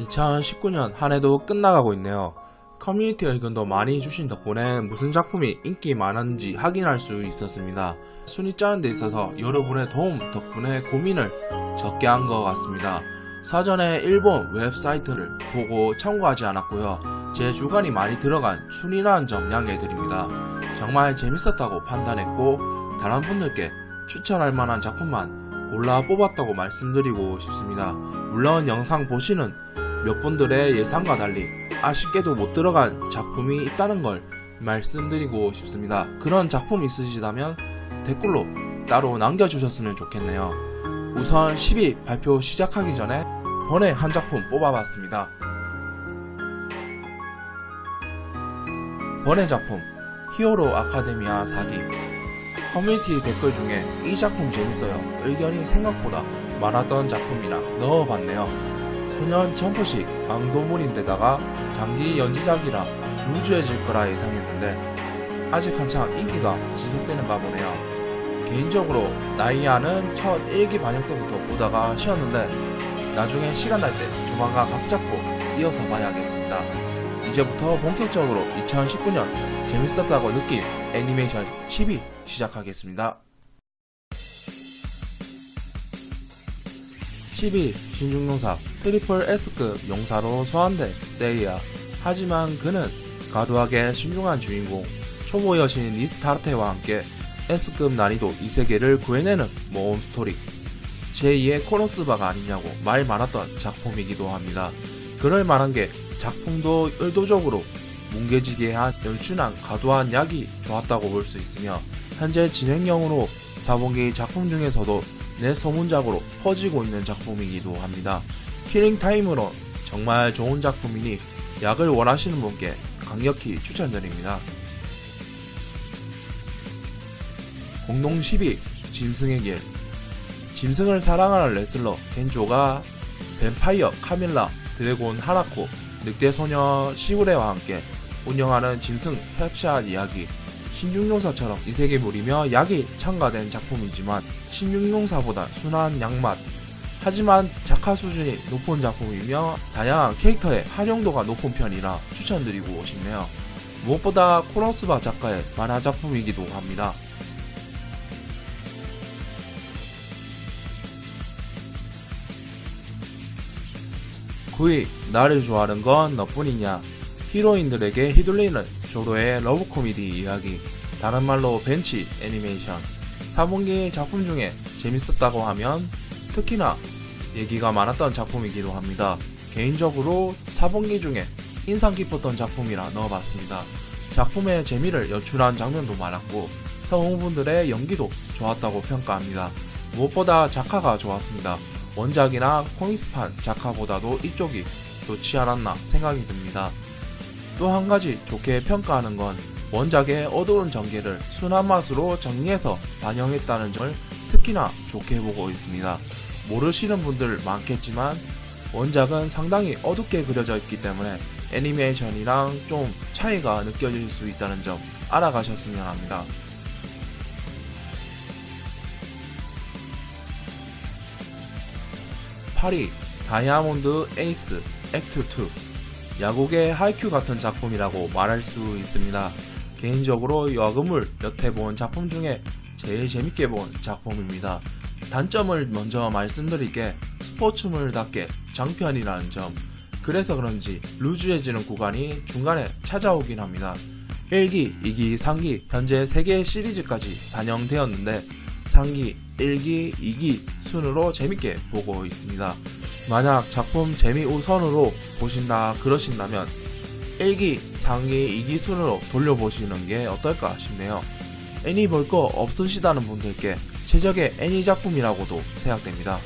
2019년 한 해도 끝나가고 있네요. 커뮤니티 의견도 많이 주신 덕분에 무슨 작품이 인기 많았는지 확인할 수 있었습니다. 순위 짜는 데 있어서 여러분의 도움 덕분에 고민을 적게 한 것 같습니다. 사전에 일본 웹사이트를 보고 참고하지 않았고요. 제 주관이 많이 들어간 순위라는 점 양해드립니다. 정말 재밌었다고 판단했고 다른 분들께 추천할 만한 작품만 골라 뽑았다고 말씀드리고 싶습니다. 물론 영상 보시는 몇 분들의 예상과 달리 아쉽게도 못 들어간 작품이 있다는 걸 말씀드리고 싶습니다. 그런 작품 있으시다면 댓글로 따로 남겨주셨으면 좋겠네요. 우선 10위 발표 시작하기 전에 번에 한 작품 뽑아봤습니다. 번의 작품 히어로 아카데미아 4기. 커뮤니티 댓글 중에 이 작품 재밌어요 의견이 생각보다 많았던 작품이라 넣어봤네요. 소년 점프식 왕도물인데다가 장기 연지작이라 루즈해질 거라 예상했는데 아직 한창 인기가 지속되는가 보네요. 개인적으로 나이아는 첫 1기 반영 때부터 보다가 쉬었는데 나중에 시간 날 때 조만간 각 잡고 이어서 봐야겠습니다. 이제부터 본격적으로 2019년 재밌었다고 느낀 애니메이션 10위 시작하겠습니다. 10위 신중용사 트리플 S급 용사로 소환된 세이야. 하지만 그는 과도하게 신중한 주인공 초보 여신 리스타르테와 함께 S급 난이도 2세계를 구해내는 모험 스토리. 제2의 코노스바가 아니냐고 말 많았던 작품이기도 합니다. 그럴 만한 게 작품도 의도적으로 뭉개지게 연출한 과도한 약이 좋았다고 볼 수 있으며 현재 진행형으로 4분기 작품 중에서도 내 소문작으로 퍼지고 있는 작품이기도 합니다. 킬링타임으로 정말 좋은 작품이니 약을 원하시는 분께 강력히 추천드립니다. 공동 10위 짐승의 길. 짐승을 사랑하는 레슬러 겐조가 뱀파이어 카밀라, 드래곤 하나코, 늑대소녀 시우레와 함께 운영하는 짐승 협샷 이야기. 신중용사처럼 이세계물이며 약이 첨가된 작품이지만 신중용사보다 순한 약맛. 하지만 작화 수준이 높은 작품이며 다양한 캐릭터의 활용도가 높은 편이라 추천드리고 싶네요. 무엇보다 코노스바 작가의 만화 작품이기도 합니다. 9위 나를 좋아하는 건 너뿐이냐. 히로인들에게 휘둘리는 조로의 러브 코미디 이야기. 다른 말로 벤치 애니메이션. 4분기 작품 중에 재밌었다고 하면 특히나 얘기가 많았던 작품이기도 합니다. 개인적으로 4분기 중에 인상 깊었던 작품이라 넣어봤습니다. 작품의 재미를 연출한 장면도 많았고 성우분들의 연기도 좋았다고 평가합니다. 무엇보다 작화가 좋았습니다. 원작이나 코믹스판 작화보다도 이쪽이 좋지 않았나 생각이 듭니다. 또 한 가지 좋게 평가하는 건 원작의 어두운 전개를 순한 맛으로 정리해서 반영했다는 점을 특히나 좋게 보고 있습니다. 모르시는 분들 많겠지만 원작은 상당히 어둡게 그려져 있기 때문에 애니메이션이랑 좀 차이가 느껴질 수 있다는 점 알아가셨으면 합니다. 8위 다이아몬드 에이스 액트 2. 야구계 하이큐 같은 작품이라고 말할 수 있습니다. 개인적으로 야구물 몇 회 본 작품 중에 제일 재밌게 본 작품입니다. 단점을 먼저 말씀드릴게 스포츠물답게 장편이라는 점. 그래서 그런지 루즈해지는 구간이 중간에 찾아오긴 합니다. 1기, 2기, 3기 현재 3개의 시리즈까지 반영되었는데 3기, 1기, 2기 순으로 재밌게 보고 있습니다. 만약 작품 재미 우선으로 보신다 그러신다면 1기, 3기, 2기 순으로 돌려보시는 게 어떨까 싶네요. 애니 볼 거 없으시다는 분들께 최적의 애니 작품이라고도 생각됩니다.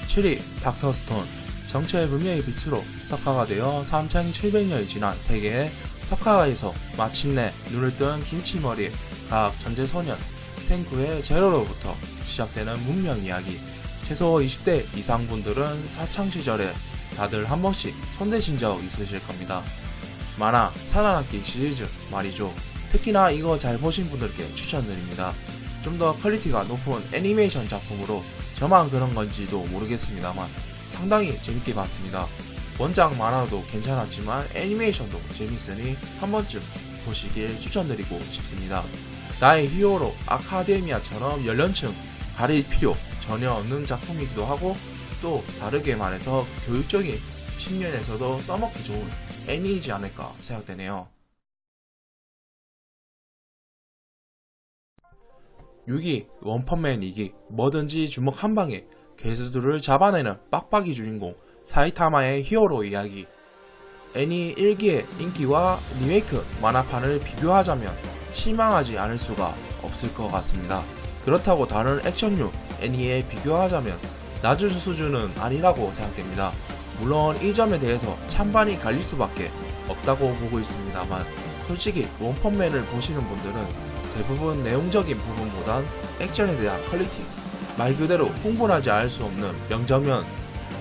7위 닥터스톤. 정체의 불명의 빛으로 석화가 되어 3700년이 지난 세계의 석화가에서 마침내 눈을 뜬 김치머리의 과학 천재소년 생쿠의 제로로부터 시작되는 문명 이야기. 최소 20대 이상 분들은 사창시절에 다들 한 번씩 손대신 적 있으실 겁니다. 만화 살아남기 시리즈 말이죠. 특히나 이거 잘 보신 분들께 추천드립니다. 좀 더 퀄리티가 높은 애니메이션 작품으로 저만 그런 건지도 모르겠습니다만 상당히 재밌게 봤습니다. 원작 만화도 괜찮았지만 애니메이션도 재밌으니 한 번쯤 보시길 추천드리고 싶습니다. 나의 히어로 아카데미아처럼 연령층 가릴 필요 전혀 없는 작품이기도 하고 또 다르게 말해서 교육적인 측면에서도 써먹기 좋은 애니이지 않을까 생각되네요. 6위 원펀맨 2기 뭐든지 주먹 한방에 괴수들을 잡아내는 빡빡이 주인공 사이타마의 히어로 이야기. 애니 1기의 인기와 리메이크 만화판을 비교하자면 실망하지 않을 수가 없을 것 같습니다. 그렇다고 다른 액션류 애니에 비교하자면 낮은 수준은 아니라고 생각됩니다. 물론 이 점에 대해서 찬반이 갈릴 수밖에 없다고 보고 있습니다만 솔직히 원펀맨을 보시는 분들은 대부분 내용적인 부분보단 액션에 대한 퀄리티, 말 그대로 흥분하지 않을 수 없는 명장면,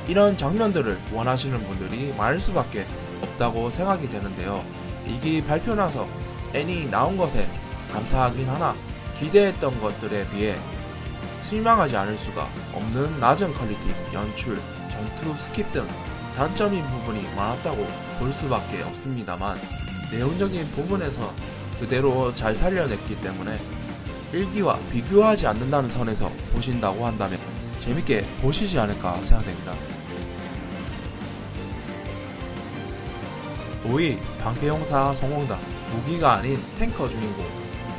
이런 장면들을 원하시는 분들이 많을 수밖에 없다고 생각이 되는데요. 이기 발표 나서 애니 나온 것에 감사하긴 하나 기대했던 것들에 비해 실망하지 않을 수가 없는 낮은 퀄리티, 연출, 전투 스킵 등 단점인 부분이 많았다고 볼 수밖에 없습니다만 내용적인 부분에서 그대로 잘 살려냈기 때문에 1기와 비교하지 않는다는 선에서 보신다고 한다면 재밌게 보시지 않을까 생각됩니다. 5위 방패용사 성공단 무기가 아닌 탱커 주인공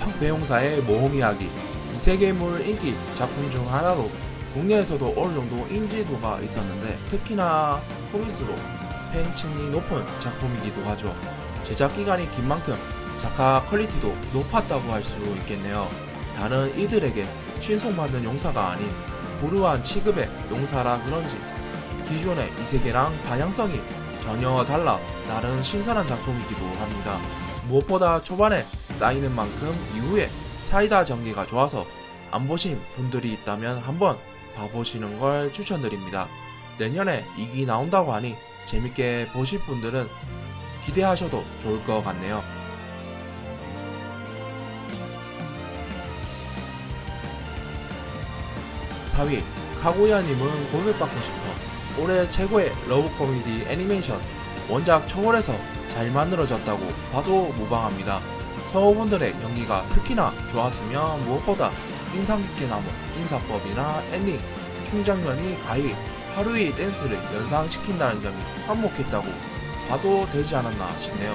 방패용사의 모험 이야기. 이 세계물 인기 작품 중 하나로 국내에서도 어느 정도 인지도가 있었는데 특히나 코믹스로 팬층이 높은 작품이기도 하죠. 제작 기간이 긴 만큼 작화 퀄리티도 높았다고 할 수 있겠네요. 다른 이들에게 신송받는 용사가 아닌 불우한 취급의 용사라 그런지 기존의 이 세계랑 방향성이 전혀 달라 다른 신선한 작품이기도 합니다. 무엇보다 초반에 쌓이는 만큼 이후에 사이다 전개가 좋아서 안 보신 분들이 있다면 한번 봐보시는 걸 추천드립니다. 내년에 2기 나온다고 하니 재밌게 보실 분들은 기대하셔도 좋을 것 같네요. 4위 카구야님은 고백받고 싶어. 올해 최고의 러브 코미디 애니메이션. 원작 초월해서 잘 만들어졌다고 봐도 무방합니다. 성우분들의 연기가 특히나 좋았으며 무엇보다 인상 깊게 남은 인사법이나 엔딩, 춤장면이 가히 하루이 댄스를 연상시킨다는 점이 한몫했다고 봐도 되지 않았나 싶네요.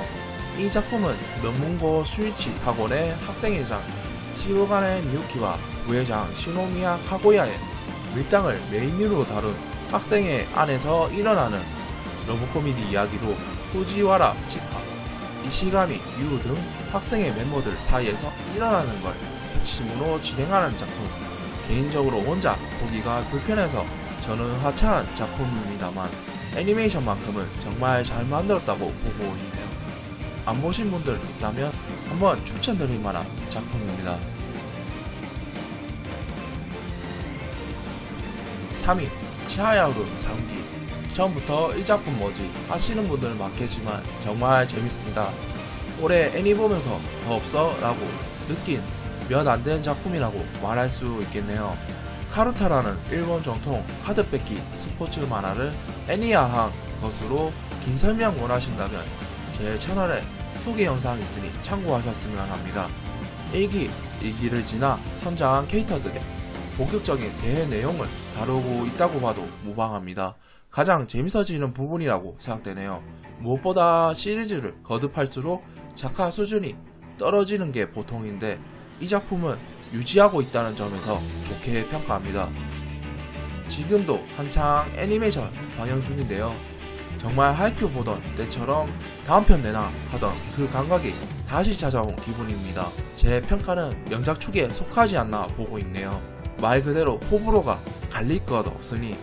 이 작품은 명문고 스위치 학원의 학생회장 시로간의 미유키와 부회장 시노미야 카고야의 밀당을 메인으로 다룬 학생회 안에서 일어나는 러브코미디 이야기로 후지와라 치카, 이시가미, 유 등 학생회 멤버들 사이에서 일어나는 걸 핵심으로 진행하는 작품. 개인적으로 원작 보기가 불편해서 저는 하차한 작품입니다만 애니메이션만큼은 정말 잘 만들었다고 보고 있네요. 안 보신 분들 있다면 한번 추천드릴 만한 작품입니다. 3위 치하야루 3기. 처음부터 이 작품 뭐지 하시는 분들 많겠지만 정말 재밌습니다. 올해 애니 보면서 더 없어? 라고 느낀 몇 안 되는 작품이라고 말할 수 있겠네요. 카루타라는 일본 정통 카드 뺏기 스포츠 만화를 애니화한 것으로 긴 설명 원하신다면 제 채널에 소개 영상 있으니 참고하셨으면 합니다. 1기, 2기를 지나 선장한 캐릭터들의 본격적인 대회 내용을 다루고 있다고 봐도 무방합니다. 가장 재밌어지는 부분이라고 생각되네요. 무엇보다 시리즈를 거듭할수록 작화 수준이 떨어지는 게 보통인데 이 작품은 유지하고 있다는 점에서 좋게 평가합니다. 지금도 한창 애니메이션 방영 중인데요. 정말 하이큐 보던 때처럼 다음 편 내나 하던 그 감각이 다시 찾아온 기분입니다. 제 평가는 명작 축에 속하지 않나 보고 있네요. 말 그대로 호불호가 갈릴 것 없으니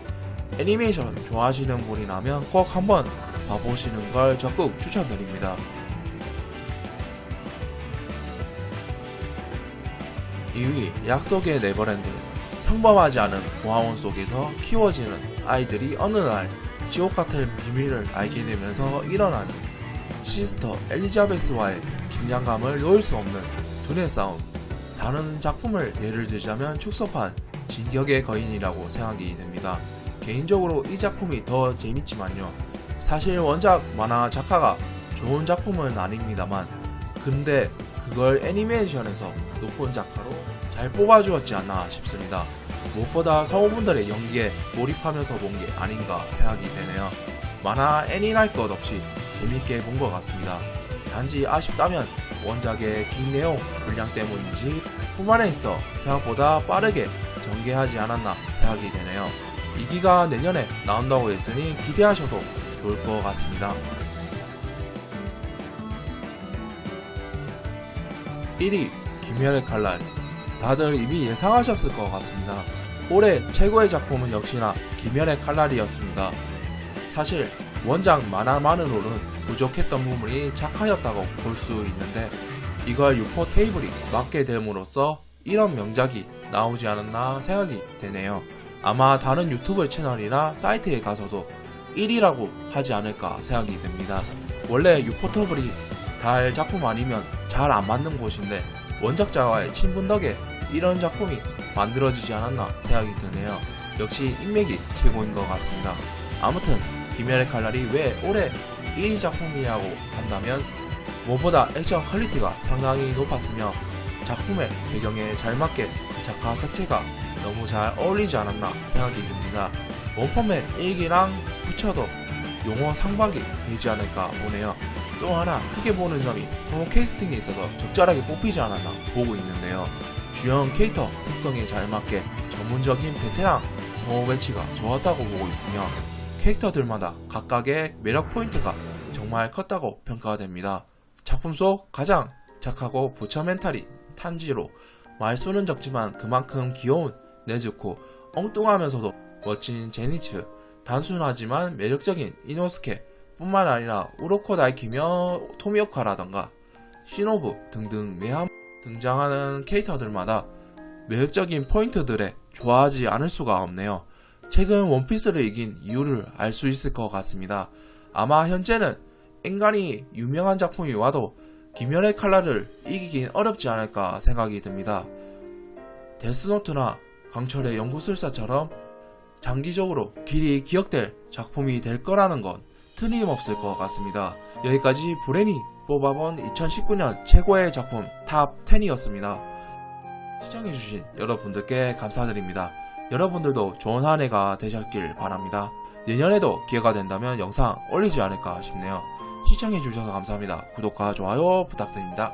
애니메이션 좋아하시는 분이라면 꼭 한번 봐보시는 걸 적극 추천드립니다. 2위 약속의 네버랜드. 평범하지 않은 고아원 속에서 키워지는 아이들이 어느 날 지옥 같은 비밀을 알게 되면서 일어나는 시스터 엘리자베스와의 긴장감을 놓을 수 없는 두뇌 싸움. 다른 작품을 예를 들자면 축소판 진격의 거인이라고 생각이 됩니다. 개인적으로 이 작품이 더 재밌지만요. 사실 원작 만화 작가가 좋은 작품은 아닙니다만 근데 그걸 애니메이션에서 높은 작가로 잘 뽑아주었지 않나 싶습니다. 무엇보다 성우분들의 연기에 몰입하면서 본 게 아닌가 생각이 되네요. 만화 애니 날 것 없이 재밌게 본 것 같습니다. 단지 아쉽다면 원작의 긴 내용 분량 때문인지 후반에 있어 생각보다 빠르게 전개하지 않았나 생각이 되네요. 2기가 내년에 나온다고 했으니 기대하셔도 좋을 것 같습니다. 1위 김연의 칼날. 다들 이미 예상하셨을 것 같습니다. 올해 최고의 작품은 역시나 김연의 칼날이었습니다. 사실 원작 만화만으로는 부족했던 부분이 착하였다고 볼 수 있는데 이걸 유포 테이블이 맡게 됨으로써 이런 명작이 나오지 않았나 생각이 되네요. 아마 다른 유튜브 채널이나 사이트에 가서도 1위라고 하지 않을까 생각이 됩니다. 원래 유포터블이 달 작품 아니면 잘 안 맞는 곳인데 원작자와의 친분 덕에 이런 작품이 만들어지지 않았나 생각이 드네요. 역시 인맥이 최고인 것 같습니다. 아무튼 김연의 칼날이 왜 올해 1위 작품이냐고 한다면 무엇보다 액션 퀄리티가 상당히 높았으며 작품의 배경에 잘 맞게 작화 색채가 너무 잘 어울리지 않았나 생각이 듭니다. 원펀맨 1기랑 붙여도 용어 상박이 되지 않을까 보네요. 또 하나 크게 보는 점이 성우 캐스팅에 있어서 적절하게 뽑히지 않았나 보고 있는데요. 주연 캐릭터 특성에 잘 맞게 전문적인 베테랑 성우 배치가 좋았다고 보고 있으며 캐릭터들마다 각각의 매력 포인트가 정말 컸다고 평가가 됩니다. 작품 속 가장 착하고 부처 멘탈이 탄지로 말수는 적지만 그만큼 귀여운 네즈코, 엉뚱하면서도 멋진 제니츠, 단순하지만 매력적인 이노스케 뿐만 아니라 우로코 다이키며 토미오카라던가 시노부 등등 매한 등장하는 캐릭터들마다 매력적인 포인트들에 좋아하지 않을 수가 없네요. 최근 원피스를 이긴 이유를 알 수 있을 것 같습니다. 아마 현재는 인간이 유명한 작품이 와도 김연의 칼날을 이기긴 어렵지 않을까 생각이 듭니다. 데스노트나 강철의 연구술사처럼 장기적으로 길이 기억될 작품이 될 거라는 건 틀림없을 것 같습니다. 여기까지 브레니 뽑아본 2019년 최고의 작품 탑 10이었습니다. 시청해주신 여러분들께 감사드립니다. 여러분들도 좋은 한 해가 되셨길 바랍니다. 내년에도 기회가 된다면 영상 올리지 않을까 싶네요. 시청해주셔서 감사합니다. 구독과 좋아요 부탁드립니다.